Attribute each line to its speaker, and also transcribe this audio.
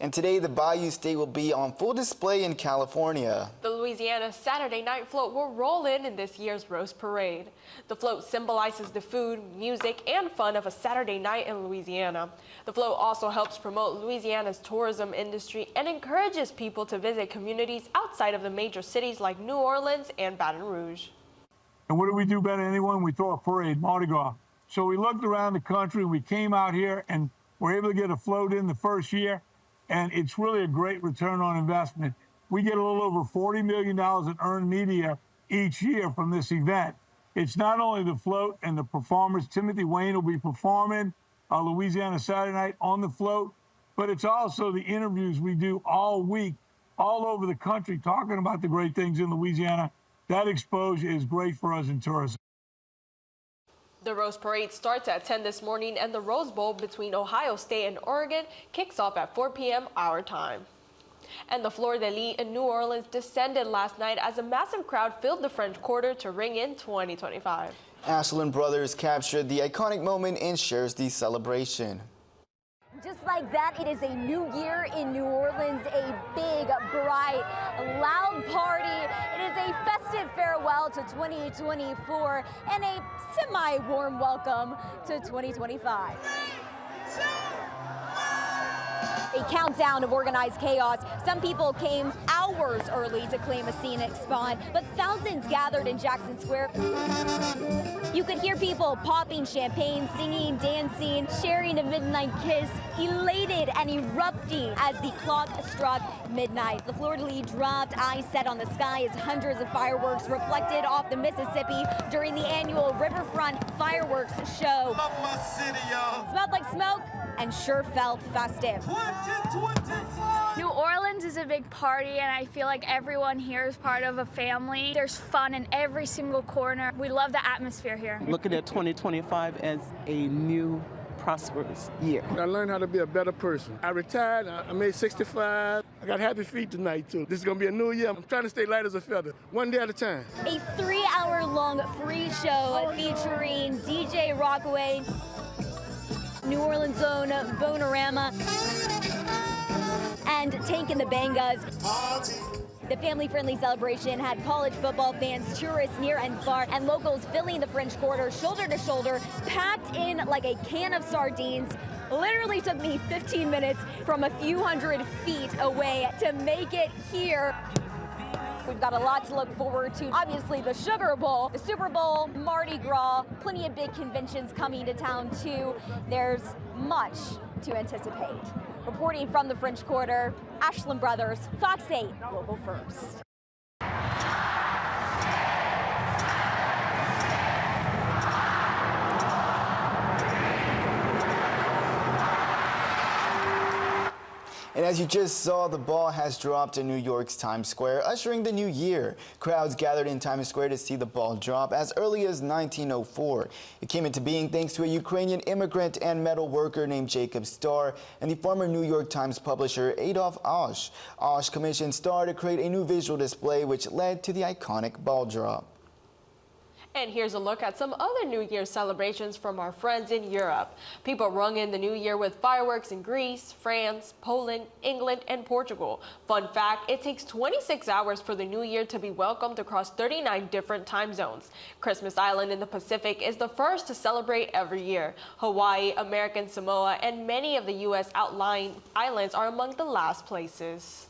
Speaker 1: And today, the Bayou State will be on full display in California.
Speaker 2: The Louisiana Saturday Night Float will roll in this year's Rose Parade. The float symbolizes the food, music, and fun of a Saturday night in Louisiana. The float also helps promote Louisiana's tourism industry and encourages people to visit communities outside of the major cities like New Orleans and Baton Rouge.
Speaker 3: And what do we do better than anyone? We throw a parade, Mardi Gras. So we looked around the country, we came out here and were able to get a float in the first year, and it's really a great return on investment. We get a little over $40 million in earned media each year from this event. It's not only the float and the performers. Timothy Wayne will be performing Louisiana Saturday Night on the float, but it's also the interviews we do all week, all over the country, talking about the great things in Louisiana. That exposure is great for us in tourism.
Speaker 2: The Rose Parade starts at 10 this morning, and the Rose Bowl between Ohio State and Oregon kicks off at 4 p.m. our time. And the Fleur-de-Lis in New Orleans descended last night as a massive crowd filled the French Quarter to ring in 2025.
Speaker 1: Ashland Brothers captured the iconic moment and shares the celebration.
Speaker 4: Just like that, it is a new year in New Orleans, a big, bright, loud party. It is a festive farewell to 2024 and a semi-warm welcome to 2025. A countdown of organized chaos. Some people came hours early to claim a scenic spot, but thousands gathered in Jackson Square. You could hear people popping champagne, singing, dancing, sharing a midnight kiss, elated and erupting as the clock struck midnight. The fleur-de-lis dropped, eyes set on the sky as hundreds of fireworks reflected off the Mississippi during the annual Riverfront Fireworks Show.
Speaker 5: Love my city, y'all.
Speaker 4: Smelled like smoke and sure felt festive.
Speaker 6: New Orleans is a big party, and I feel like everyone here is part of a family. There's fun in every single corner. We love the atmosphere here.
Speaker 7: Looking at 2025 as a new prosperous year.
Speaker 8: I learned how to be a better person. I retired, I made 65. I got happy feet tonight too. This is gonna be a new year. I'm trying to stay light as a feather, one day at a time.
Speaker 4: A 3-hour-long free show featuring DJ Rockaway, New Orleans' own Bonerama, and Tank and the Bangas. The family-friendly celebration had college football fans, tourists near and far, and locals filling the French Quarter shoulder to shoulder, packed in like a can of sardines. Literally took me 15 minutes from a few hundred feet away to make it here. We've got a lot to look forward to. Obviously, the Sugar Bowl, the Super Bowl, Mardi Gras, plenty of big conventions coming to town, too. There's much to anticipate. Reporting from the French Quarter, Ashland Brothers, Fox 8, Global First.
Speaker 1: And as you just saw, the ball has dropped in New York's Times Square, ushering the new year. Crowds gathered in Times Square to see the ball drop as early as 1904. It came into being thanks to a Ukrainian immigrant and metal worker named Jacob Starr and the former New York Times publisher Adolf Osh. Osh commissioned Starr to create a new visual display which led to the iconic ball drop.
Speaker 2: And here's a look at some other New Year celebrations from our friends in Europe. People rung in the new year with fireworks in Greece, France, Poland, England, and Portugal. Fun fact, it takes 26 hours for the new year to be welcomed across 39 different time zones. Christmas Island in the Pacific is the first to celebrate every year. Hawaii, American Samoa, and many of the U.S. outlying islands are among the last places.